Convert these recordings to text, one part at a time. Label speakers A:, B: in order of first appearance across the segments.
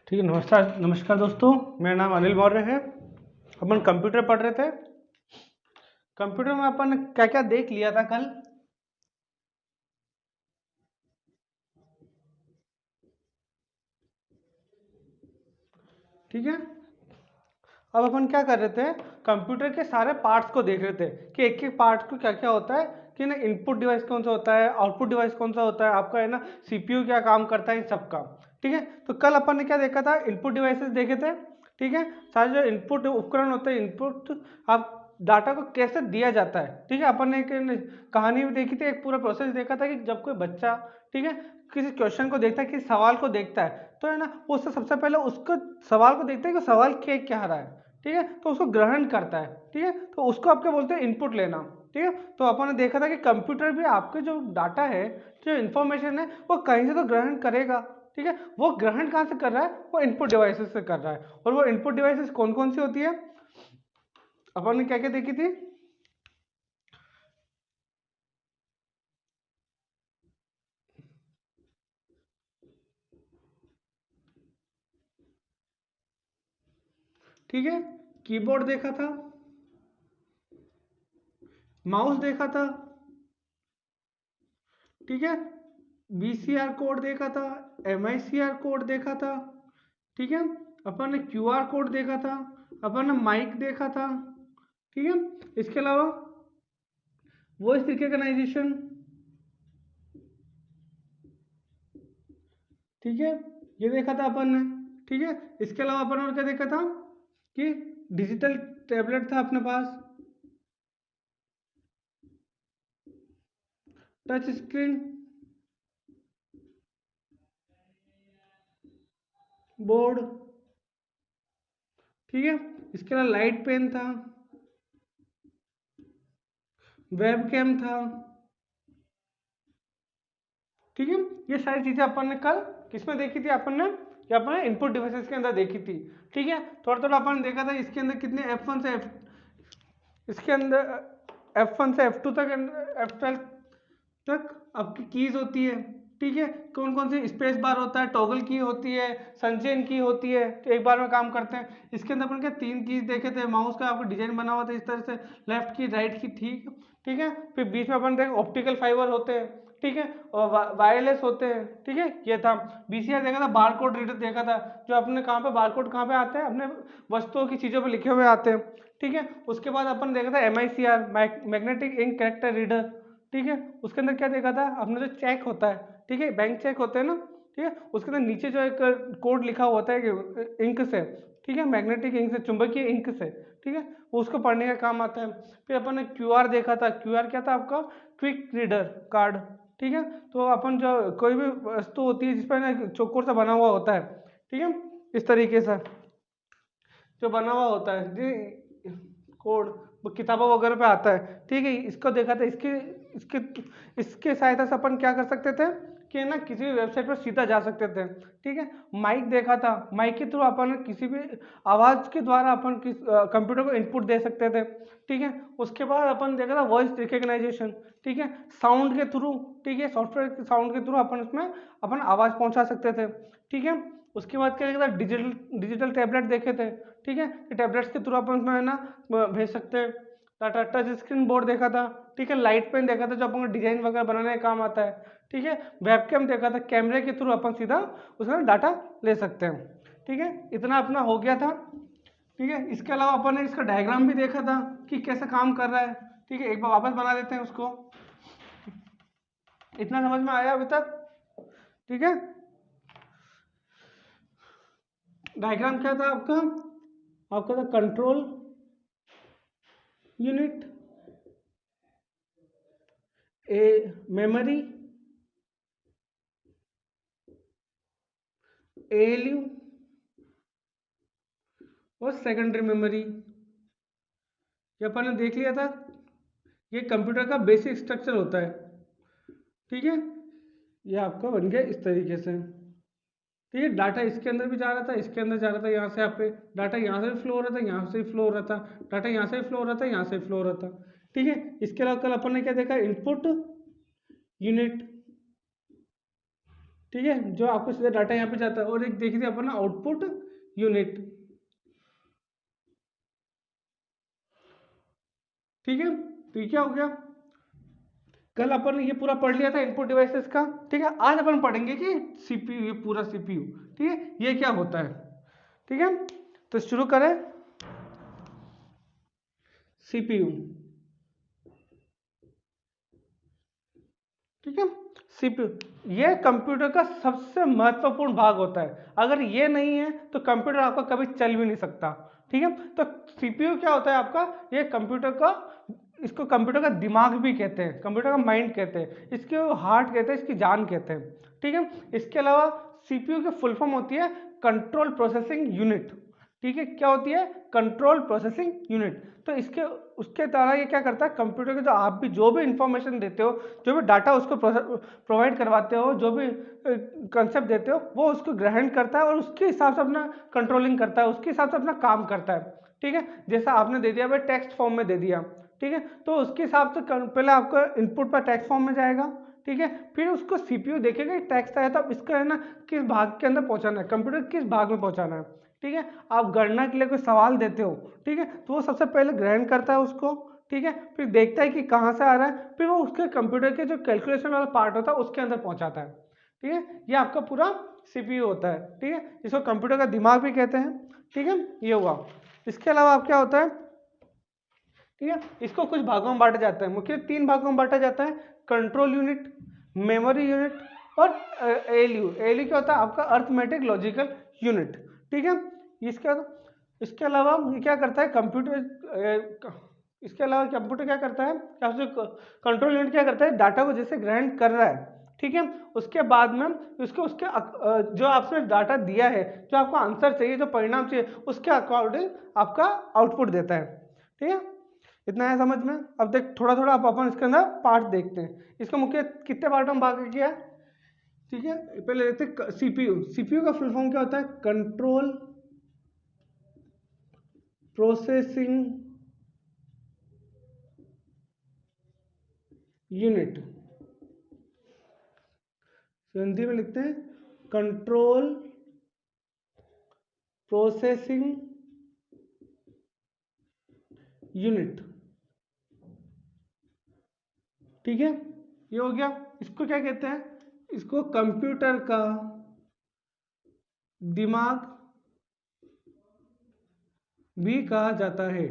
A: ठीक है। नमस्कार नमस्कार दोस्तों, मेरा नाम अनिल मौर्य है। अपन कंप्यूटर पढ़ रहे थे। कंप्यूटर में अपन क्या क्या देख लिया था कल। ठीक है। अब अपन क्या कर रहे थे, कंप्यूटर के सारे पार्ट्स को देख रहे थे कि एक एक पार्ट को क्या क्या होता है, कि ना इनपुट डिवाइस कौन सा होता है, आउटपुट डिवाइस कौन सा होता है, आपका है ना सीपीयू क्या काम करता है, इन सब का। ठीक है। तो कल अपन ने क्या देखा था, इनपुट डिवाइसेस देखे थे। ठीक है। सारे जो इनपुट उपकरण होते हैं, इनपुट आप डाटा को कैसे दिया जाता है। ठीक है। अपन ने एक कहानी भी देखी थी, एक पूरा प्रोसेस देखा था कि जब कोई बच्चा, ठीक है, किसी क्वेश्चन को देखता है, किसी सवाल को देखता है, तो है ना वो उससे सबसे पहले उसको सवाल को देखता है कि सवाल क्या रहा है। ठीक है। तो उसको ग्रहण करता है। ठीक है। तो उसको आप क्या बोलते हैं, इनपुट लेना। ठीक है। तो अपन ने देखा था कि कंप्यूटर भी आपके जो डाटा है, जो इन्फॉर्मेशन है, वो कहीं से तो ग्रहण करेगा। ठीक है। वो ग्रहण कहाँ से कर रहा है, वो इनपुट डिवाइसेस से कर रहा है। और वो इनपुट डिवाइसेस कौन कौन सी होती है, अपन ने क्या क्या देखी थी। ठीक है। कीबोर्ड देखा था, माउस देखा था। ठीक है। वीसीआर कोड देखा था, एमआईसीआर कोड देखा था। ठीक है। अपन ने क्यूआर कोड देखा था, अपन ने माइक देखा था। ठीक है। इसके अलावा वॉइस रिकॉग्नाइजेशन। ठीक है। ये देखा था अपन ने। ठीक है। इसके अलावा अपन और क्या देखा था, कि डिजिटल टैबलेट था अपने पास, टच स्क्रीन, बोर्ड। ठीक है। इसके अलावा लाइट पेन था, वेब कैम था। ठीक है। ये सारी चीजें अपन ने कल किसमें देखी थी, अपन ने ये अपन ने इनपुट डिवाइसेस के अंदर देखी थी। ठीक है। थोड़ा थोड़ा अपन ने देखा था इसके अंदर कितने F1 से इसके अंदर F1 से F2 तक, F12 तक आपकी कीज होती है। ठीक है। कौन कौन सी स्पेस बार होता है, टॉगल की होती है, सनचेन की होती है, तो एक बार में काम करते हैं। इसके अंदर अपन क्या तीन कीज देखे थे, माउस का आपको डिजाइन बना हुआ था इस तरह से, लेफ्ट की राइट की। ठीक। ठीक है। फिर बीच में अपन देखे ऑप्टिकल फाइबर होते हैं। ठीक है। और वायरलेस होते हैं। ठीक है। ये था बीसीआर देखा था, बार कोड रीडर देखा था, जो अपने कहाँ पे बार कोड कहाँ पे आते हैं, अपने वस्तुओं की चीजों पे लिखे हुए आते हैं। ठीक है। उसके बाद अपन देखा था MICR, magnetic ink character reader. ठीक है। उसके अंदर क्या देखा था, अपना जो चेक होता है, ठीक है, बैंक चेक होते हैं ना। ठीक है। उसके अंदर नीचे जो एक कोड लिखा हुआ होता है इंक से, ठीक है, मैग्नेटिक इंक से, चुंबकीय इंक से। ठीक है। वो उसको पढ़ने का काम आता है। फिर अपन ने क्यूआर देखा था, क्यूआर क्या था आपका, क्विक रीडर कार्ड। ठीक है। तो अपन जो कोई भी वस्तु होती है जिस पर ना चौकोर सा बना हुआ होता है, ठीक है, इस तरीके से जो बना हुआ होता है जी, कोड वो किताबों वगैरह पे आता है। ठीक है। इसको देखा था, इसके इसके इसके सहायता से अपन क्या कर सकते थे, कि ना किसी भी वेबसाइट पर सीधा जा सकते थे। ठीक है। माइक देखा था, माइक के थ्रू अपन किसी भी आवाज के द्वारा अपन किस कंप्यूटर को इनपुट दे सकते थे। ठीक है। उसके बाद अपन देखा था वॉइस रिकग्नाइजेशन। ठीक है। साउंड के थ्रू, ठीक है, सॉफ्टवेयर के साउंड के थ्रू अपन उसमें अपन आवाज पहुंचा सकते थे। ठीक है। उसके बाद क्या देखा था, डिजिटल डिजिटल टैबलेट देखे थे। ठीक है। टैबलेट्स के थ्रू अपन उसमें है ना भेज सकते हैं। टाटा टच स्क्रीन बोर्ड देखा था। ठीक है। लाइट पेन देखा था, जो अपन को डिजाइन वगैरह बनाने का काम आता है। ठीक है। वेबकैम देखा था, कैमरे के थ्रू अपन सीधा उसमें डाटा ले सकते हैं। ठीक है। इतना अपना हो गया था। ठीक है। इसके अलावा अपन ने इसका डायग्राम भी देखा था कि कैसे काम कर रहा है। ठीक है। एक बार वापस बना देते हैं उसको। इतना समझ में आया अभी तक। ठीक है। डायग्राम क्या था आपका, आपका था control unit, a memory, ALU और सेकेंडरी मेमोरी। ये अपन ने देख लिया था। ये कंप्यूटर का बेसिक स्ट्रक्चर होता है। ठीक है। ये आपका बन गया इस तरीके से। ठीक है। डाटा इसके अंदर भी जा रहा था, इसके अंदर जा रहा था, यहाँ से यहाँ पे डाटा यहाँ से भी फ्लो हो रहा था, यहाँ से भी फ्लो हो रहा था, डाटा यहाँ से भी फ्लो हो रहा था, यहाँ से भी फ्लो हो रहा था। ठीक है। इसके अलावा कल अपन ने क्या देखा, इनपुट यूनिट। ठीक है, जो आपको सीधा डाटा यहाँ पे जाता है। और एक देखिए अपना आउटपुट यूनिट, ठीक है। तो ये क्या हो गया, कल अपन ने ये पूरा पढ़ लिया था इनपुट डिवाइसेस का, ठीक है। आज अपन पढ़ेंगे कि सीपीयू, ये पूरा सीपीयू, ठीक है, ये क्या होता है, ठीक है। तो शुरू करें। सीपीयू, ठीक है। सीपीयू ये कंप्यूटर का सबसे महत्वपूर्ण भाग होता है। अगर ये नहीं है तो कंप्यूटर आपका कभी चल भी नहीं सकता, ठीक है। तो सीपीयू क्या होता है आपका, ये कंप्यूटर का, इसको कंप्यूटर का दिमाग भी कहते हैं, कंप्यूटर का माइंड कहते हैं, इसके हार्ट कहते हैं, इसकी जान कहते हैं, ठीक है। इसके अलावा सीपीयू की फुल फॉर्म होती है कंट्रोल प्रोसेसिंग यूनिट, ठीक है। क्या होती है, कंट्रोल प्रोसेसिंग यूनिट। तो इसके उसके द्वारा ये क्या करता है, कंप्यूटर के जो भी इंफॉर्मेशन देते हो, जो भी डाटा उसको प्रोवाइड करवाते हो, जो भी कंसेप्ट देते हो, वो उसको ग्रहण करता है और उसके हिसाब से अपना कंट्रोलिंग करता है, उसके हिसाब से अपना काम करता है, ठीक है। जैसा आपने दे दिया भाई टेक्स्ट फॉर्म में दे दिया, ठीक है, तो उसके हिसाब से पहले आपका इनपुट पर टेक्स्ट फॉर्म में जाएगा, ठीक है। फिर उसको सीपीयू देखेगा टेक्स्ट आया, तो अब इसका है ना किस भाग के अंदर पहुंचाना है, कंप्यूटर किस भाग में पहुंचाना है, ठीक है। आप गणना के लिए कोई सवाल देते हो, ठीक है, तो वो सबसे पहले ग्रहण करता है उसको, ठीक है, फिर देखता है कि कहाँ से आ रहा है, फिर वो उसके कंप्यूटर के जो कैलकुलेशन वाला पार्ट होता है उसके अंदर पहुंचाता है, ठीक है। ये आपका पूरा सीपीयू होता है, ठीक है, इसको कंप्यूटर का दिमाग भी कहते हैं, ठीक है। ये हुआ। इसके अलावा आप क्या होता है, ठीक है, इसको कुछ भागों में बांटा जाता है, मुख्य 3 भागों में बांटा जाता है, कंट्रोल यूनिट, मेमोरी यूनिट और एएलयू। एएलयू क्या होता है आपका, अर्थमेटिक लॉजिकल यूनिट, ठीक है। इसके अलावा ये क्या करता है कंप्यूटर, इसके अलावा कंप्यूटर क्या करता है, कंट्रोल यूनिट क्या करता है, डाटा को जैसे ग्रहण कर रहा है, ठीक है, उसके बाद में उसके उसके जो आपने डाटा दिया है, जो आपको आंसर चाहिए, जो परिणाम चाहिए, उसके अकॉर्डिंग आपका आउटपुट देता है, ठीक है। इतना है समझ में। अब देख थोड़ा थोड़ा आप अपन इसके अंदर पार्ट देखते हैं। इसका मुख्य कितने पार्ट में भाग किया, ठीक है। पहले देखते सीपीयू। सीपीयू का फुल फॉर्म क्या होता है, कंट्रोल प्रोसेसिंग यूनिट, हिंदी में लिखते हैं कंट्रोल प्रोसेसिंग यूनिट, ठीक है। ये हो गया। इसको क्या कहते हैं, इसको कंप्यूटर का दिमाग भी कहा जाता है।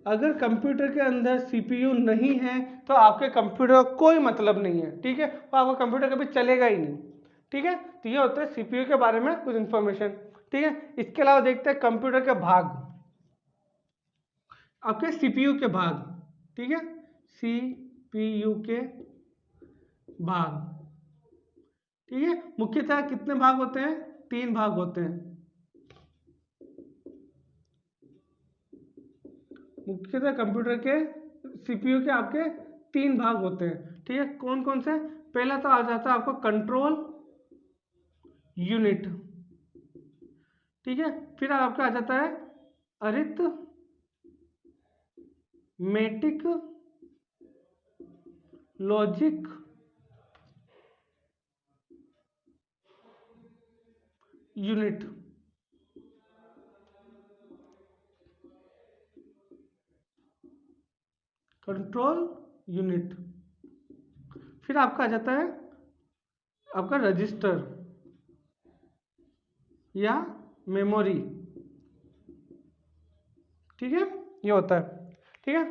A: अगर कंप्यूटर के अंदर सीपीयू नहीं है तो आपके कंप्यूटर का कोई मतलब नहीं है, ठीक है, तो आपका कंप्यूटर कभी चलेगा ही नहीं, ठीक है। तो ये होता है सीपीयू के बारे में कुछ इंफॉर्मेशन, ठीक है। इसके अलावा देखते हैं कंप्यूटर के भाग, आपके सीपीयू के भाग, ठीक है, सीपीयू के भाग, ठीक है। मुख्यतः कितने भाग होते हैं, 3 भाग होते हैं। मुख्यतः कंप्यूटर के सीपीयू के आपके 3 भाग होते हैं, ठीक है। कौन कौन से, पहला तो आ जाता है आपको कंट्रोल यूनिट, ठीक है। फिर आपका आ जाता है arithmetic logic unit, control unit. फिर आपका आ जाता है आपका रजिस्टर या मेमोरी, ठीक है, ये होता है, ठीक है।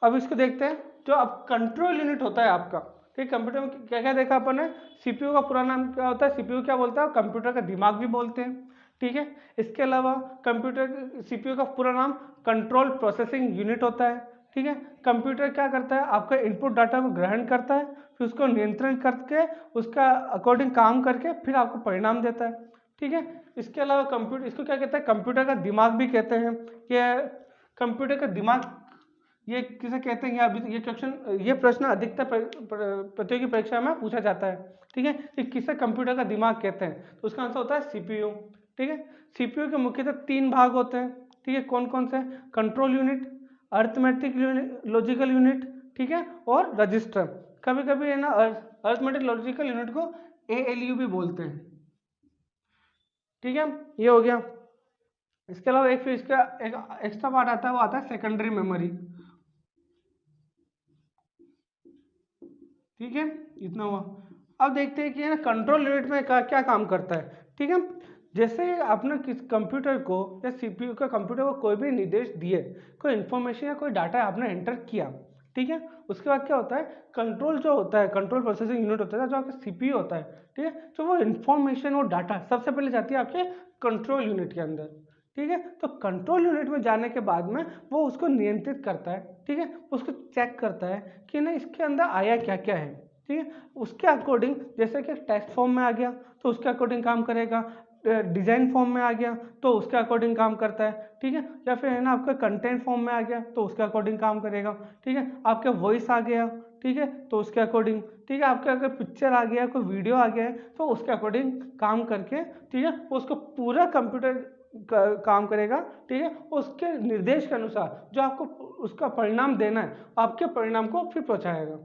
A: अब इसको देखते हैं, जो अब कंट्रोल यूनिट होता है आपका, ठीक, कंप्यूटर में क्या क्या देखा अपन ने, सीपीयू का पूरा नाम क्या होता है, सीपीयू क्या बोलता है, कंप्यूटर का दिमाग भी बोलते हैं, ठीक है। इसके अलावा कंप्यूटर सीपीयू का पूरा नाम कंट्रोल प्रोसेसिंग यूनिट होता है, ठीक है। कंप्यूटर क्या करता है, आपका इनपुट डाटा को ग्रहण करता है, फिर उसको नियंत्रण करके उसका अकॉर्डिंग काम करके फिर आपको परिणाम देता है, ठीक है। इसके अलावा कंप्यूटर, इसको क्या कहते हैं, कंप्यूटर का दिमाग भी कहते हैं। ये कंप्यूटर का दिमाग ये किसे कहते हैं, अभी ये क्वेश्चन, ये प्रश्न अधिकतर प्रतियोगी परीक्षा में पूछा जाता है, ठीक है, कि किसे कंप्यूटर का दिमाग कहते हैं, तो उसका आंसर होता है सीपीयू, ठीक है। सीपीयू के मुख्यतः 3 भाग होते हैं, ठीक है, कौन कौन से, control unit, arithmetic logical unit, ठीक है, और रजिस्टर। कभी कभी है ना अरिथमेटिक लॉजिकल यूनिट को ALU भी बोलते हैं, ठीक है, ये हो गया। इसके अलावा एक फिर इसका एक एक्स्ट्रा पार्ट आता है, वो आता है सेकेंडरी मेमोरी, ठीक है, इतना हुआ। अब देखते हैं कि है ना कंट्रोल यूनिट में क्या काम करता है, ठीक है। जैसे आपने किस कंप्यूटर को या CPU का कंप्यूटर को कोई भी निर्देश दिए, कोई इन्फॉर्मेशन या कोई डाटा आपने एंटर किया, ठीक है, उसके बाद क्या होता है, कंट्रोल जो होता है, कंट्रोल प्रोसेसिंग यूनिट होता है, जो आपका CPU होता है, ठीक है, तो वो इन्फॉर्मेशन वो डाटा सबसे पहले जाती है आपके कंट्रोल यूनिट के अंदर, ठीक है। तो कंट्रोल यूनिट में जाने के बाद में वो उसको नियंत्रित करता है, ठीक है, उसको चेक करता है कि ना इसके अंदर आया क्या क्या है, ठीक है, उसके अकॉर्डिंग, जैसे कि टेक्स्ट फॉर्म में आ गया तो उसके अकॉर्डिंग काम करेगा, डिजाइन फॉर्म में आ गया तो उसके अकॉर्डिंग काम करता है, ठीक है, या फिर है ना आपका कंटेंट फॉर्म में आ गया तो उसके अकॉर्डिंग काम करेगा, ठीक है, आपका वॉइस आ गया, ठीक है, तो उसके अकॉर्डिंग, ठीक है, आपका अगर पिक्चर आ गया, कोई वीडियो आ गया है तो उसके अकॉर्डिंग काम करके, ठीक है, उसको पूरा कंप्यूटर काम करेगा, ठीक है, उसके निर्देश के अनुसार जो आपको उसका परिणाम देना है, आपके परिणाम को फिर पहुंचाएगा,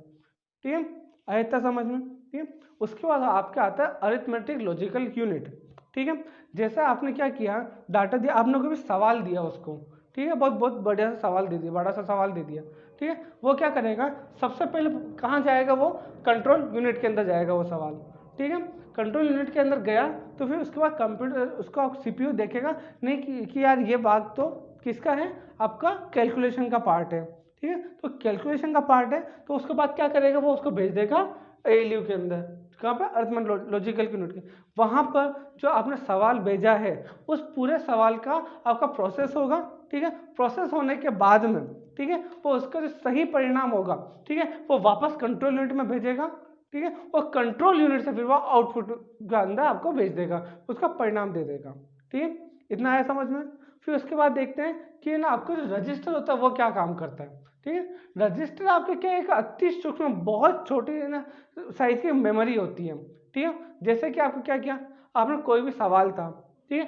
A: ठीक है, आया था समझ में, ठीक है। उसके बाद आपके आता है अरिथमेटिक लॉजिकल यूनिट, ठीक है। जैसा आपने क्या किया, डाटा दिया, आपने कोई भी सवाल दिया उसको, ठीक है, बहुत बहुत बढ़िया सा सवाल दे दिया, बड़ा सा सवाल दे दिया, ठीक है, वो क्या करेगा, सबसे पहले कहाँ जाएगा, वो कंट्रोल यूनिट के अंदर जाएगा वो सवाल, ठीक है, कंट्रोल यूनिट के अंदर गया तो फिर उसके बाद कंप्यूटर उसका CPU देखेगा नहीं कि यार ये बात तो किसका है, आपका कैलकुलेशन का पार्ट है, ठीक है, तो कैलकुलेशन का पार्ट है, तो उसके बाद क्या करेगा, वो उसको भेज देगा ALU के अंदर, कहाँ पे, अरिथमेटिक लॉजिकल यूनिट के, वहां पर जो आपने सवाल भेजा है उस पूरे सवाल का आपका प्रोसेस होगा, ठीक है, प्रोसेस होने के बाद में, ठीक है, वो उसका जो सही परिणाम होगा, ठीक है, वो वापस कंट्रोल यूनिट में भेजेगा, ठीक है, और कंट्रोल यूनिट से फिर वो आउटपुट के अंदर आपको भेज देगा, उसका परिणाम दे देगा, ठीक है, इतना आया समझ में। फिर उसके बाद देखते हैं कि ना आपको जो रजिस्टर होता है वो क्या काम करता है, ठीक है, रजिस्टर आपके क्या एक अति सूक्ष्म बहुत छोटी है ना साइज की मेमोरी होती है, ठीक है। जैसे कि आपको क्या किया, आपने कोई भी सवाल था, ठीक है,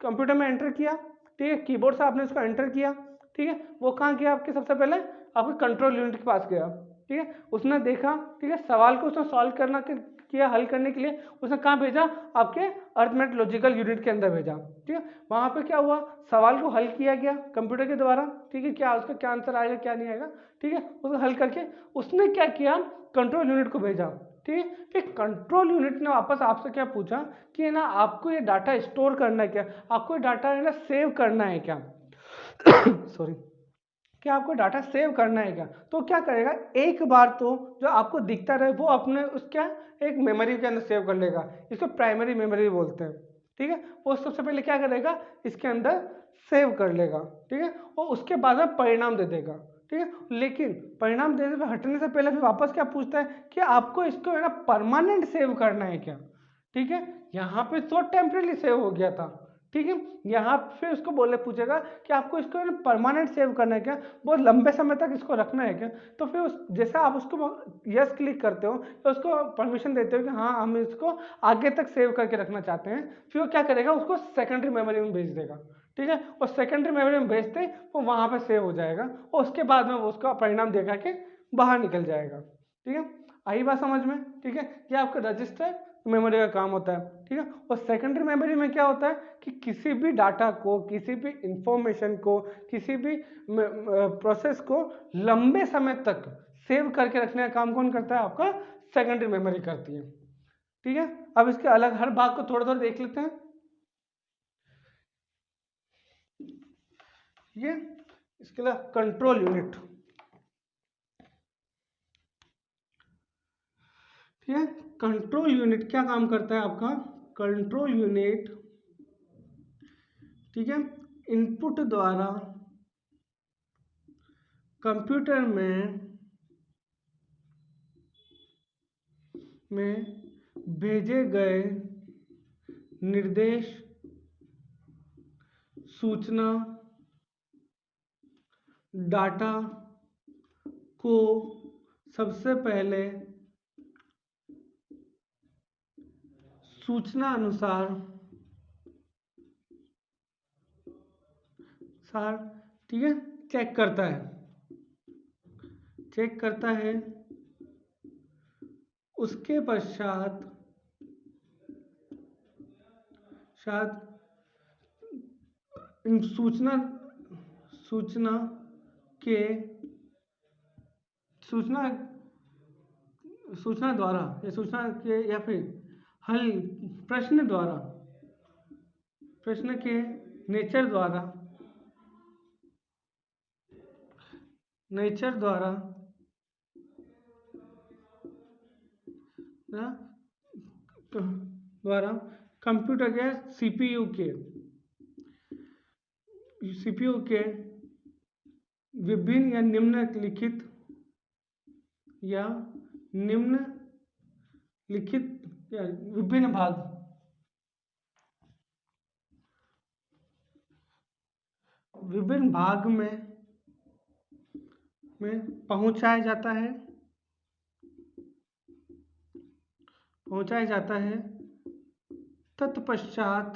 A: कंप्यूटर में एंटर किया, ठीक है, कीबोर्ड से आपने उसको एंटर किया, ठीक है, वो कहाँ गया आपके, सबसे पहले आपके कंट्रोल यूनिट के पास गया, ठीक है, उसने देखा, ठीक है, सवाल को उसने सॉल्व करना किया, हल करने के लिए उसने कहाँ भेजा, आपके अरिथमेटिक लॉजिकल यूनिट के अंदर भेजा, ठीक है, वहां पे क्या हुआ, सवाल को हल किया गया कंप्यूटर के द्वारा, ठीक है, क्या उसका क्या आंसर आएगा क्या नहीं आएगा, ठीक है, उसको हल करके उसने क्या किया, कंट्रोल यूनिट को भेजा, ठीक है, फिर कंट्रोल यूनिट ने वापस आपसे क्या पूछा कि ना आपको ये डाटा स्टोर करना है क्या, आपको ये डाटा है ना सेव करना है क्या सॉरी, क्या आपको डाटा सेव करना है क्या, तो क्या करेगा, एक बार तो जो आपको दिखता रहे वो अपने उसका एक मेमोरी के अंदर सेव कर लेगा, इसको प्राइमरी मेमोरी बोलते हैं, ठीक है, वो सबसे पहले क्या करेगा, इसके अंदर सेव कर लेगा, ठीक है, और उसके बाद में परिणाम दे देगा, ठीक है, लेकिन परिणाम देने से हटने से पहले फिर वापस क्या पूछता है कि आपको इसको है ना परमानेंट सेव करना है क्या, ठीक है, यहाँ पे तो टेम्परेरी सेव हो गया था, ठीक है, यहाँ फिर उसको बोले पूछेगा कि आपको इसको परमानेंट सेव करना है क्या, बहुत लंबे समय तक इसको रखना है क्या, तो फिर उस जैसा आप उसको यस क्लिक करते हो तो उसको परमिशन देते हो कि हाँ हम इसको आगे तक सेव करके रखना चाहते हैं, फिर वो क्या करेगा, उसको सेकेंडरी मेमोरी में भेज देगा, ठीक है, और सेकेंडरी मेमोरी में भेजते वो वहाँ पर सेव हो जाएगा और उसके बाद में वो उसका परिणाम देखा के बाहर निकल जाएगा, ठीक है, आई बात समझ में, ठीक है, ये आपका रजिस्टर मेमोरी का काम होता है, ठीक है, और सेकेंडरी मेमोरी में क्या होता है कि किसी भी डाटा को, किसी भी इंफॉर्मेशन को, किसी भी प्रोसेस को लंबे समय तक सेव करके रखने का काम कौन करता है, आपका सेकेंडरी मेमोरी करती है, ठीक है। अब इसके अलग हर भाग को थोड़ा थोड़ा देख लेते हैं, ठीक है, इसके लिए कंट्रोल यूनिट, ठीक है, कंट्रोल यूनिट क्या काम करता है आपका, कंट्रोल यूनिट, ठीक है, इनपुट द्वारा कंप्यूटर में भेजे गए निर्देश, सूचना, डाटा को सबसे पहले सूचना अनुसार ठीक है चेक करता है, चेक करता है, उसके पश्चात शायद इन सूचना सूचना के सूचना सूचना द्वारा या सूचना के या फिर हल प्रश्न के नेचर द्वारा ना, द्वारा कंप्यूटर के सीपीयू के विभिन्न या विभिन्न भाग में पहुंचाया जाता है तत्पश्चात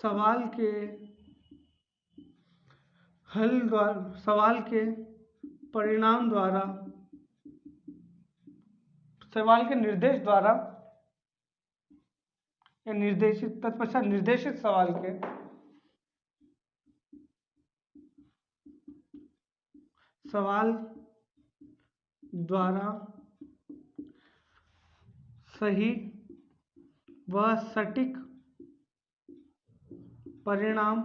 A: सवाल के परिणाम द्वारा सवाल के निर्देश द्वारा या निर्देशित सवाल के द्वारा सही व सटीक परिणाम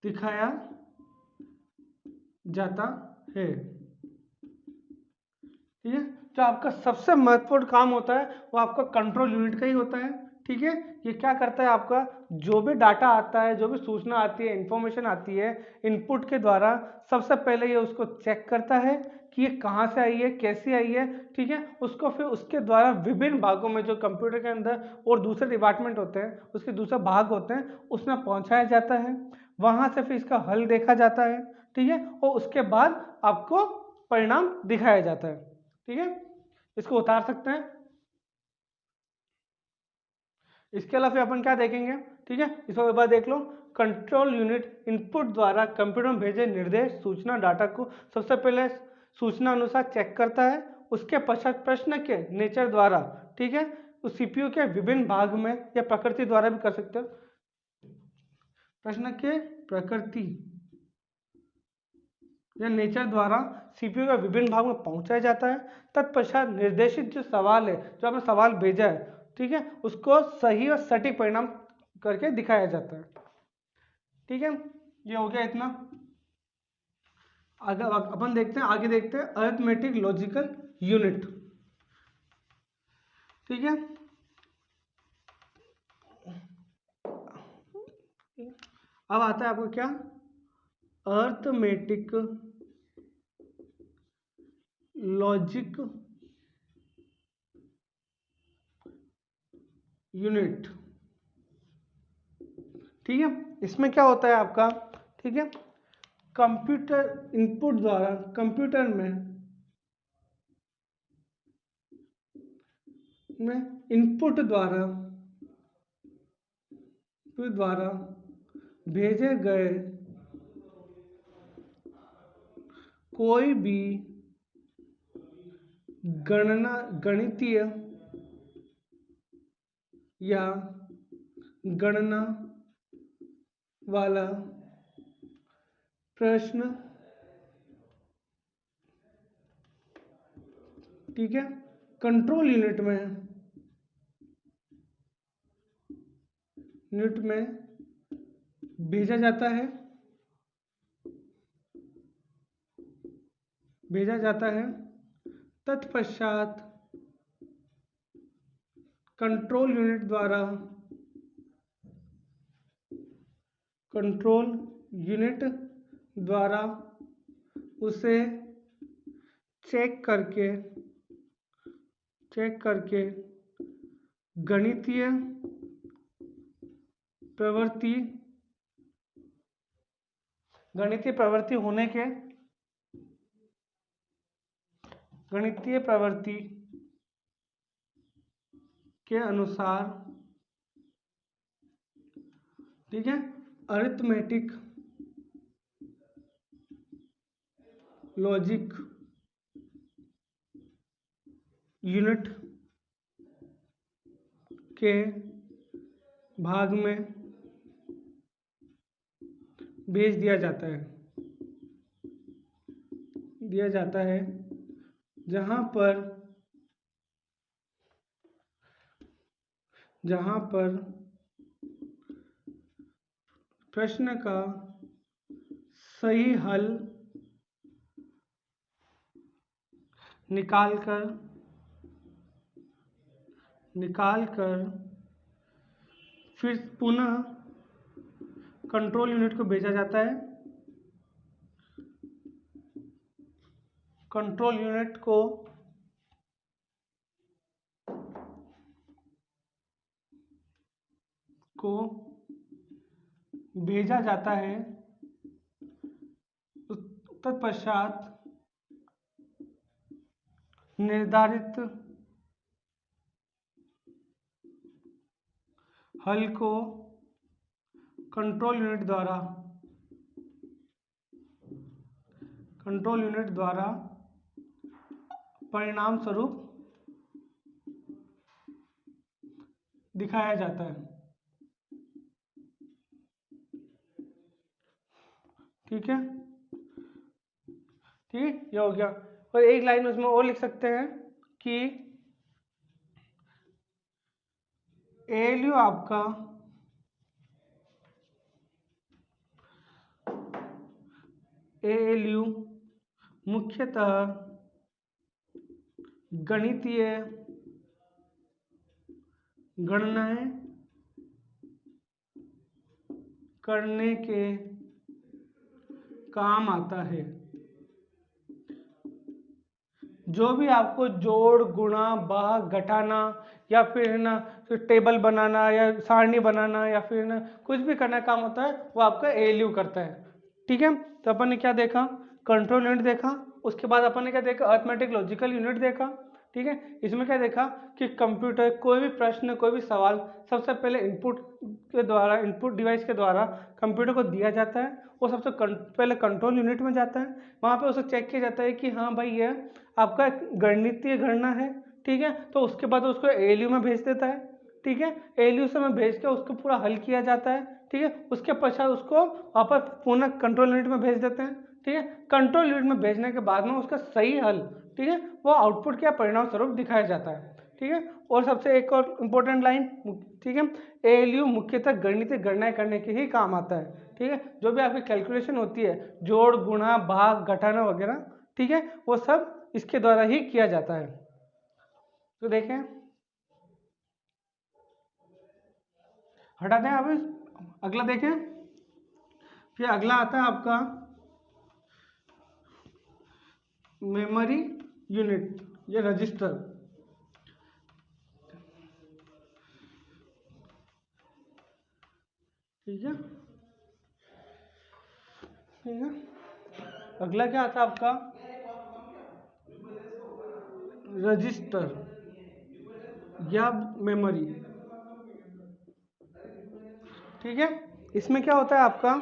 A: दिखाया जाता है। ठीक है, जो आपका सबसे महत्वपूर्ण काम होता है वो आपका कंट्रोल यूनिट का ही होता है। ठीक है, ये क्या करता है, आपका जो भी डाटा आता है, जो भी सूचना आती है, इंफॉर्मेशन आती है इनपुट के द्वारा, सबसे पहले ये उसको चेक करता है कि ये कहाँ से आई है, कैसे आई है। ठीक है, उसको फिर उसके द्वारा विभिन्न भागों में, जो कंप्यूटर के अंदर और दूसरे डिपार्टमेंट होते हैं, उसके दूसरे भाग होते हैं, उसमें पहुंचाया जाता है। वहां से फिर इसका हल देखा जाता है। ठीक है, और उसके बाद आपको परिणाम दिखाया जाता है। ठीक है, इसको उतार सकते हैं। इसके अलावा फिर अपन क्या देखेंगे, ठीक है, इसको एक बार देख लो। कंट्रोल यूनिट इनपुट द्वारा कंप्यूटर में भेजे निर्देश सूचना डाटा को सबसे पहले सूचना अनुसार चेक करता है, उसके पश्चात प्रश्न के नेचर द्वारा, ठीक है, उस सीपीयू के विभिन्न भाग में या प्रकृति द्वारा भी कर सकते हो, प्रश्न के प्रकृति या नेचर द्वारा सीपीयू के विभिन्न भाग में पहुंचाया जाता है। तत्पश्चात निर्देशित जो सवाल है, जो आपने सवाल भेजा है, ठीक है, उसको सही और सटीक परिणाम करके दिखाया जाता है। ठीक है, ये हो गया इतना। अगर अपन देखते हैं, आगे देखते हैं अरिथमेटिक लॉजिकल यूनिट। ठीक है, अब आता है आपको क्या, अरिथमेटिक लॉजिक यूनिट। ठीक है, इसमें क्या होता है आपका, ठीक है, कंप्यूटर इनपुट द्वारा कंप्यूटर में इनपुट द्वारा भेजे गए कोई भी गणितीय या गणना वाला प्रश्न, ठीक है, कंट्रोल यूनिट में भेजा जाता है। तत्पश्चात कंट्रोल यूनिट द्वारा उसे चेक करके गणितीय प्रवृत्ति के अनुसार, ठीक है, अरिथमेटिक लॉजिक यूनिट के भाग में भेज दिया जाता है जहां पर प्रश्न का सही हल निकालकर फिर पुनः कंट्रोल यूनिट को भेजा जाता है। कंट्रोल यूनिट को भेजा जाता है। तत्पश्चात निर्धारित हल को कंट्रोल यूनिट द्वारा परिणाम स्वरूप दिखाया जाता है। ठीक है, ठीक, ये हो गया। और एक लाइन उसमें और लिख सकते हैं कि एएलयू आपका मुख्यतः गणितीय गणनाएं करने के काम आता है। जो भी आपको जोड़, गुणा, भाग, घटाना या फिर ना टेबल बनाना या सारणी बनाना या फिर ना कुछ भी करना काम होता है वो आपका एएलयू करता है। ठीक है, तो अपन ने क्या देखा? कंट्रोल यूनिट देखा। उसके बाद अपन ने क्या देखा? अरिथमेटिक लॉजिकल यूनिट देखा। ठीक है, इसमें क्या देखा कि कंप्यूटर कोई भी प्रश्न, कोई भी सवाल सबसे पहले इनपुट डिवाइस के द्वारा कंप्यूटर को दिया जाता है। वो सबसे पहले कंट्रोल यूनिट में जाता है। वहाँ पे उसे चेक किया जाता है कि हाँ भाई ये आपका गणितीय गणना है। ठीक है, तो उसके बाद उसको एएलयू में भेज देता है। ठीक है, एएलयू से में भेज के उसको पूरा हल किया जाता है। ठीक है, उसके पश्चात उसको वापस पुनः कंट्रोल यूनिट में भेज देते हैं। ठीक है, कंट्रोल यूनिट में भेजने के बाद में उसका सही हल, ठीक है, वो आउटपुट के परिणाम स्वरूप दिखाया जाता है। ठीक है, और सबसे एक और इम्पोर्टेंट लाइन, ठीक है, एएलयू मुख्यतः गणितीय गणनाएं करने के ही काम आता है। ठीक है, जो भी आपकी कैलकुलेशन होती है, जोड़, गुणा, भाग, घटाना वगैरह, ठीक है, वो सब इसके द्वारा ही किया जाता है। तो देखें, हटा दें अब, अगला देखें। फिर अगला आता है आपका मेमोरी यूनिट या रजिस्टर। ठीक है, ठीक है, अगला क्या आता है आपका रजिस्टर या मेमोरी। ठीक है, इसमें क्या होता है आपका,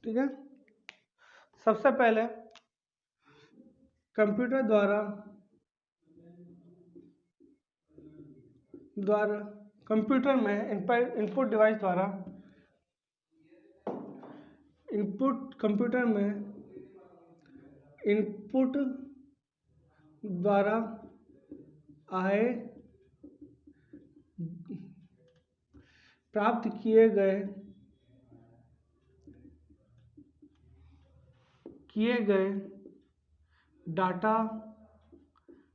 A: ठीक है, सबसे पहले कंप्यूटर द्वारा कंप्यूटर में इनपुट डिवाइस द्वारा कंप्यूटर में इनपुट द्वारा आए प्राप्त किए गए डाटा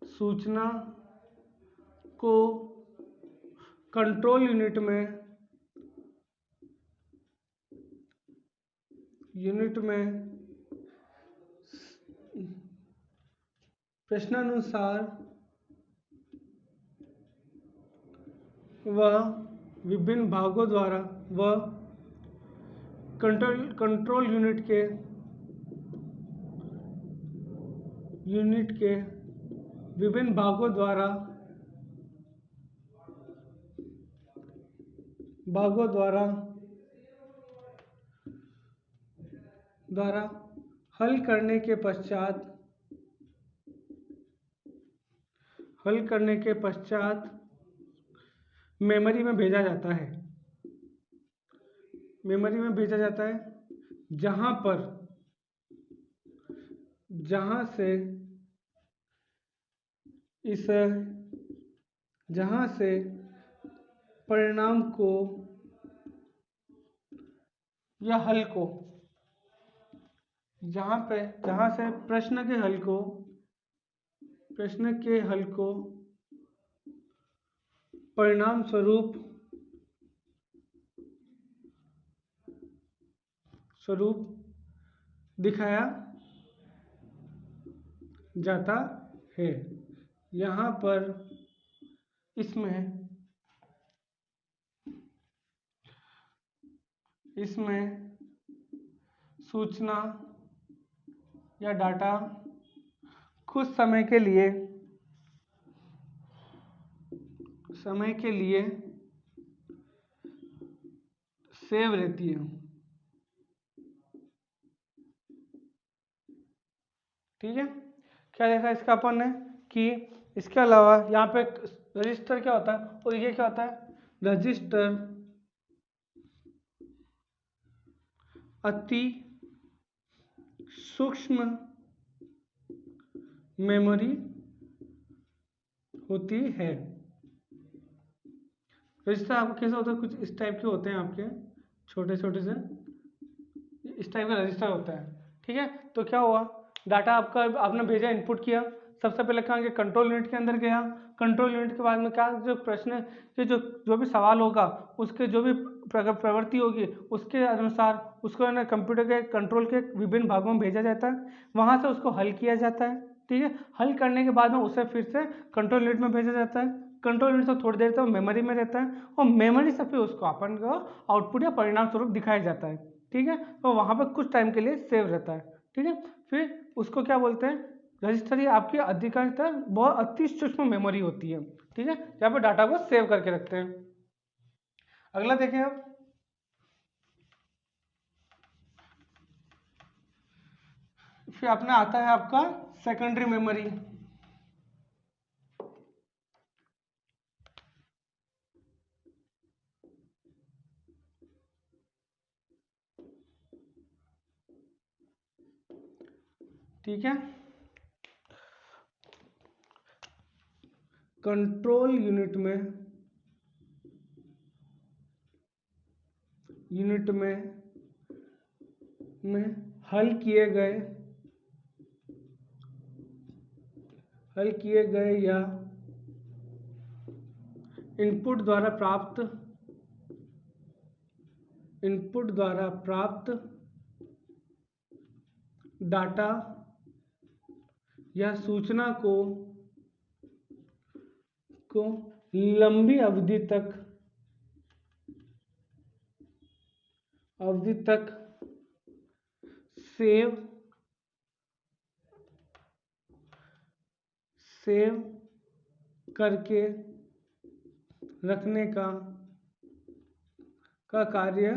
A: सूचना को कंट्रोल यूनिट में प्रश्नानुसार व विभिन्न भागों द्वारा कंट्रोल यूनिट के विभिन्न भागों द्वारा हल करने के पश्चात मेमोरी में भेजा जाता है। मेमोरी में भेजा जाता है जहां से परिणाम को या हल को, जहां से प्रश्न के हल को परिणाम स्वरूप दिखाया जाता है। यहाँ पर इसमें सूचना या डाटा कुछ समय के लिए सेव रहती है। ठीक है, क्या देखा इसका अपन ने कि इसके अलावा यहाँ पे रजिस्टर क्या होता है और ये क्या होता है, रजिस्टर अति सूक्ष्म मेमोरी होती है। रजिस्टर आपको कैसा होता है, कुछ इस टाइप के होते हैं आपके छोटे छोटे से, इस टाइप का रजिस्टर होता है। ठीक है, तो क्या हुआ, डाटा आपका आपने भेजा, इनपुट किया, सबसे पहले कहाँ गया, कंट्रोल यूनिट के अंदर गया। कंट्रोल यूनिट के बाद में क्या, जो प्रश्न के जो भी सवाल होगा, उसके जो भी प्रवृत्ति होगी, उसके अनुसार उसको है ना कंप्यूटर के कंट्रोल के विभिन्न भागों में भेजा जाता है। वहाँ से उसको हल किया जाता है। ठीक है, हल करने के बाद में उसे फिर से कंट्रोल यूनिट में भेजा जाता है। कंट्रोल यूनिट से थोड़ी देर तक मेमोरी में रहता है और मेमोरी से फिर उसको अपन को आउटपुट या परिणाम स्वरूप दिखाया जाता है। ठीक है, तो वहाँ पर कुछ टाइम के लिए सेव रहता है। ठीक है, फिर उसको क्या बोलते हैं, रजिस्टर ही आपकी अधिकांशतः बहुत अति सूक्ष्म मेमोरी होती है। ठीक है, यहाँ पर डाटा को सेव करके रखते हैं। अगला देखें आप, फिर अपना आता है आपका सेकेंडरी मेमोरी। ठीक है, कंट्रोल यूनिट में हल किए गए या इनपुट द्वारा प्राप्त डाटा या सूचना को लंबी अवधि तक सेव करके रखने का कार्य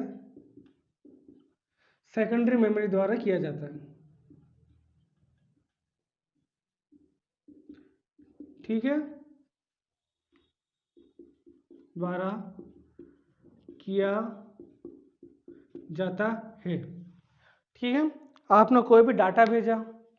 A: सेकेंडरी मेमोरी द्वारा किया जाता है। ठीक है, द्वारा किया जाता है। ठीक है, आपने कोई भी डाटा भेजा,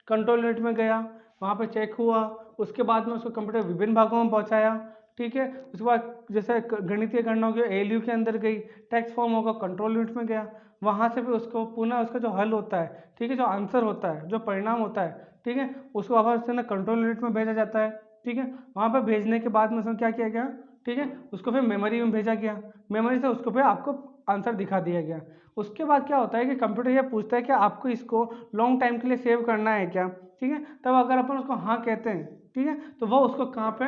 A: कंट्रोल यूनिट में गया, वहाँ पे चेक हुआ, उसके बाद में उसको कंप्यूटर विभिन्न भागों में पहुँचाया। ठीक है, उसके बाद जैसे गणितीय गणना होगी एएलयू के अंदर गई, टेक्स्ट फॉर्म होगा कंट्रोल यूनिट में गया, वहाँ से भी उसको पुनः उसका जो हल होता है, ठीक है, जो आंसर होता है, जो परिणाम होता है, ठीक है, उसको वापस से ना कंट्रोल यूनिट में भेजा जाता है। ठीक है, वहाँ पर भेजने के बाद में उसमें क्या किया गया, ठीक है, उसको फिर मेमोरी में भेजा गया, मेमोरी से उसको फिर आपको आंसर दिखा दिया गया। उसके बाद क्या होता है कि कंप्यूटर ये पूछता है कि आपको इसको लॉन्ग टाइम के लिए सेव करना है क्या। ठीक है, तब अगर अपन उसको हाँ कहते हैं, ठीक है, तो वह उसको कहाँ पे,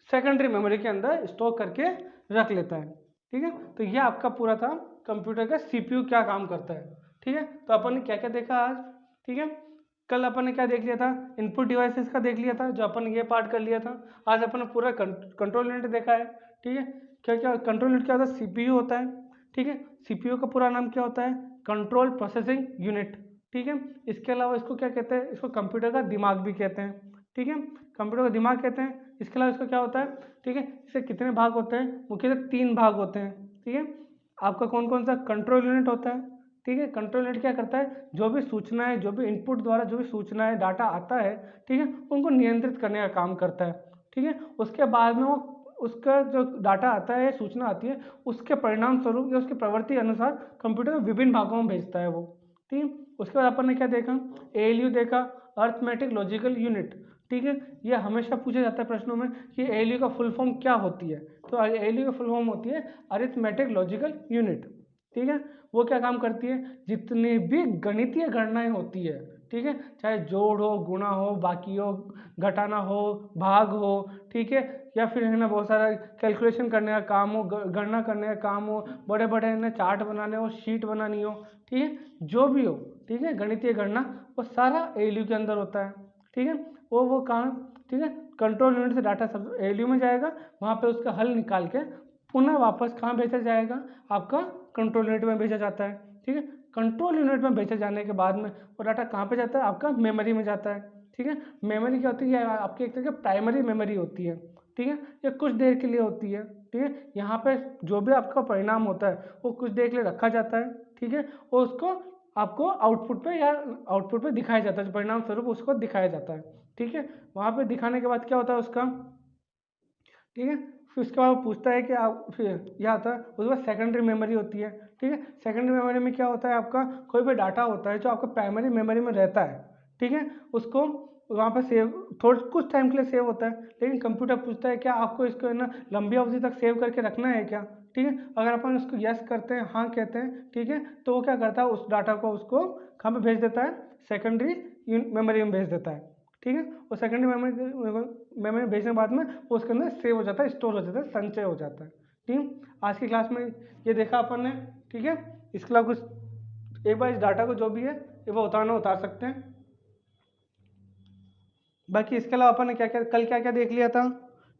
A: सेकेंडरी मेमोरी के अंदर स्टोर करके रख लेता है। ठीक है, तो ये आपका पूरा था कंप्यूटर का सीपीयू क्या काम करता है। ठीक है, तो अपन ने क्या क्या देखा आज। ठीक है, कल अपन ने क्या देख लिया था, इनपुट डिवाइसेस का देख लिया था, जो अपन ने ये पार्ट कर लिया था। आज अपन ने पूरा कंट्रोल यूनिट देखा है। ठीक है, क्या क्या कंट्रोल यूनिट क्या होता है, सीपीयू होता है। ठीक है, सीपीयू का पूरा नाम क्या होता है, कंट्रोल प्रोसेसिंग यूनिट। ठीक है। इसके अलावा इसको क्या कहते हैं, इसको कंप्यूटर का दिमाग भी कहते हैं, ठीक है, कंप्यूटर का दिमाग कहते हैं। इसके अलावा इसको क्या होता है, ठीक है, इससे कितने भाग होते हैं, मुख्यतः 3 भाग होते हैं, ठीक है। आपका कौन कौन सा, कंट्रोल यूनिट होता है, ठीक है, कंट्रोल यूनिट क्या करता है, जो भी सूचनाएं, जो भी इनपुट द्वारा जो भी सूचनाएं डाटा आता है, ठीक है, उनको नियंत्रित करने का काम करता है, ठीक है। उसके बाद में वो उसका जो डाटा आता है, सूचना आती है, उसके परिणाम स्वरूप या उसकी प्रवृत्ति अनुसार कंप्यूटर विभिन्न भागों में भेजता है वो, ठीक है। उसके बाद अपन ने क्या देखा, एएलयू देखा, अर्थमेटिक लॉजिकल यूनिट, ठीक है। ये हमेशा पूछा जाता है प्रश्नों में कि एएलयू का फुल फॉर्म क्या होती है, तो एएलयू का फुल फॉर्म होती है अरिथमेटिक लॉजिकल यूनिट, ठीक है। वो क्या काम करती है, जितनी भी गणितीय गणनाएं होती है, ठीक है, चाहे जोड़ हो, गुणा हो, बाकी हो, घटाना हो, भाग हो, ठीक है, या फिर है ना बहुत सारा कैलकुलेशन करने का काम हो, गणना करने का काम हो, बड़े बड़े है ना चार्ट बनाने हो, शीट बनानी हो, ठीक है, जो भी हो, ठीक है, गणितीय गणना, वो सारा एएलयू के अंदर होता है, ठीक है। वो काम, ठीक है, कंट्रोल यूनिट से डाटा सब एएलयू में जाएगा, वहाँ पे उसका हल निकाल के पुनः वापस कहाँ भेजा जाएगा, आपका कंट्रोल यूनिट में भेजा जाता है, ठीक है। कंट्रोल यूनिट में भेजे जाने के बाद में वो डाटा कहाँ पे जाता है, आपका मेमोरी में जाता है, ठीक है। मेमोरी क्या होती है, आपकी एक तरह की प्राइमरी मेमोरी होती है, ठीक है, ये कुछ देर के लिए होती है, ठीक है। यहाँ पे जो भी आपका परिणाम होता है वो कुछ देर के लिए रखा जाता है, ठीक है, और उसको आपको आउटपुट पे या आउटपुट पे दिखाया जाता है, परिणाम स्वरूप उसको दिखाया जाता है, ठीक है। वहाँ पे दिखाने के बाद क्या होता है उसका, ठीक है, फिर उसके बाद पूछता है कि आप, फिर यह आता है उसके बाद सेकेंडरी मेमोरी होती है, ठीक है। सेकेंडरी मेमोरी में क्या होता है, आपका कोई भी डाटा होता है जो आपका प्राइमरी मेमोरी में रहता है, ठीक है, उसको वहाँ पर सेव थोड़ा कुछ टाइम के लिए सेव होता है, लेकिन कंप्यूटर पूछता है क्या आपको इसको है ना लंबी अवधि तक सेव करके रखना है क्या, ठीक है। अगर अपन उसको यस करते हैं, हाँ कहते हैं, ठीक है, तो वो क्या करता है उस डाटा को उसको कहाँ पे भेज देता है, सेकेंडरी मेमोरी में भेज देता है, ठीक है। और सेकेंडरी मेमोरी भेजने के बाद में वो उसके अंदर सेव हो जाता है, स्टोर हो जाता है, संचय हो जाता है, ठीक है। आज की क्लास में ये देखा अपन ने, ठीक है। इसके अलावा कुछ एक बार इस डाटा को जो भी है ये वो उतारना उतार सकते हैं। बाकी इसके अलावा अपन ने क्या क्या कल क्या क्या देख लिया था,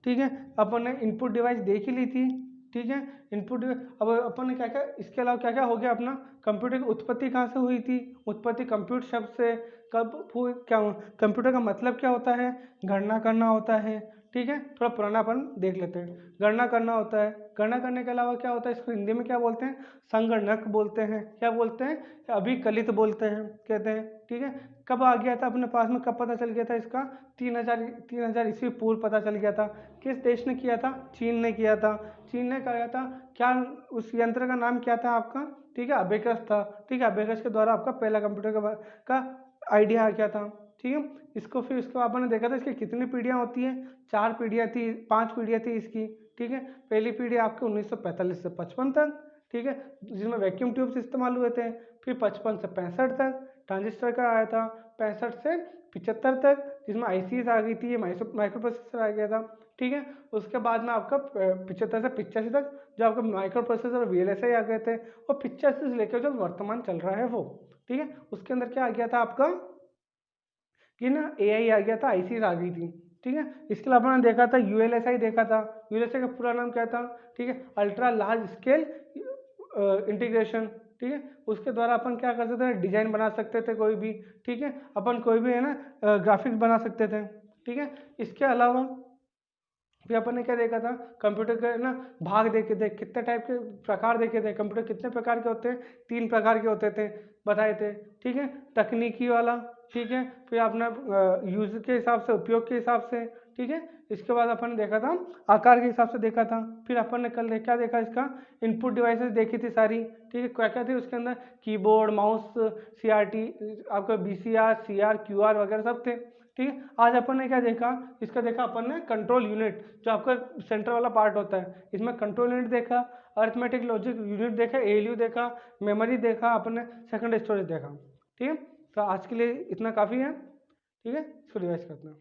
A: ठीक है, अपन ने इनपुट डिवाइस देख ही ली थी, ठीक है, इनपुट। अब अपन ने क्या क्या इसके अलावा क्या क्या हो गया अपना, कंप्यूटर की उत्पत्ति कहाँ से हुई थी, उत्पत्ति कंप्यूटर शब्द से, कब हुई, क्या कंप्यूटर का मतलब क्या होता है, गणना करना होता है, ठीक है। थोड़ा पुराना अपन देख लेते हैं, गणना करना होता है, गणना करने के अलावा क्या होता है, इसको हिंदी में क्या बोलते हैं, संगणक बोलते हैं, क्या बोलते हैं, अभिकलित बोलते हैं, कहते हैं, ठीक है। कब आ गया था अपने पास में, कब पता चल गया था इसका, 3000 ईस्वी पूर्व पता चल गया था। किस देश ने किया था, चीन ने किया था, चीन ने किया था। क्या उस यंत्र का नाम क्या था आपका, ठीक है, अबेकस था, ठीक है, अबेकस के द्वारा आपका पहला कंप्यूटर का आइडिया आ गया था, ठीक है। इसको फिर इसको आपने देखा था इसकी कितनी पीढ़ियाँ होती हैं, 4 पीढ़ियाँ थी, 5 पीढ़ियाँ थी इसकी, ठीक है। पहली पीढ़ी आपके 1945 से 55 तक, ठीक है, जिसमें वैक्यूम ट्यूब्स इस्तेमाल हुए थे। फिर 55 से 65 तक ट्रांजिस्टर का आया था, 65 से 75 तक जिसमें आईसीएस आ गई थी, ये माइक्रो प्रोसेसर आ गया था, ठीक है। उसके बाद में आपका 75 से 85 तक जो आपका माइक्रो प्रोसेसर और वीएलएसआई आ गए थे, और 85 से लेकर जो वर्तमान चल रहा है वो, ठीक है। उसके अंदर क्या आ गया था आपका कि ना एआई आ गया था, आईसीएस आ गई थी, ठीक है। इसके अलावा आपने देखा था यूएलएसआई देखा था, यूएलएसआई का पूरा नाम क्या था, ठीक है, अल्ट्रा लार्ज स्केल इंटीग्रेशन, ठीक है। उसके द्वारा अपन क्या कर सकते थे, डिजाइन बना सकते थे कोई भी, ठीक है, अपन कोई भी है ना ग्राफिक्स बना सकते थे, ठीक है। इसके अलावा फिर अपन ने क्या देखा था, कंप्यूटर के ना भाग देखे थे, कितने टाइप के प्रकार देखे थे, कंप्यूटर कितने प्रकार के होते हैं, 3 प्रकार के होते थे, बताए थे, ठीक है, तकनीकी वाला, ठीक है, फिर अपना यूज के हिसाब से, उपयोग के हिसाब से, ठीक है। इसके बाद अपन ने देखा था आकार के हिसाब से देखा था। फिर अपन ने कल क्या देखा, इसका इनपुट डिवाइसेस देखी थी सारी, ठीक है, क्या क्या थी उसके अंदर, कीबोर्ड, माउस, सीआरटी, आपका बीसीआर, सीआर, क्यूआर वगैरह सब थे, ठीक है। आज अपन ने क्या देखा, इसका देखा अपन ने कंट्रोल यूनिट, जो आपका सेंटर वाला पार्ट होता है, इसमें कंट्रोल यूनिट देखा, अरिथमेटिक लॉजिक यूनिट देखा, एएलयू देखा, मेमोरी देखा, अपन ने सेकंड स्टोरेज देखा, ठीक है। तो आज के लिए इतना काफ़ी है, ठीक है, इसको रिवाइज करते हैं।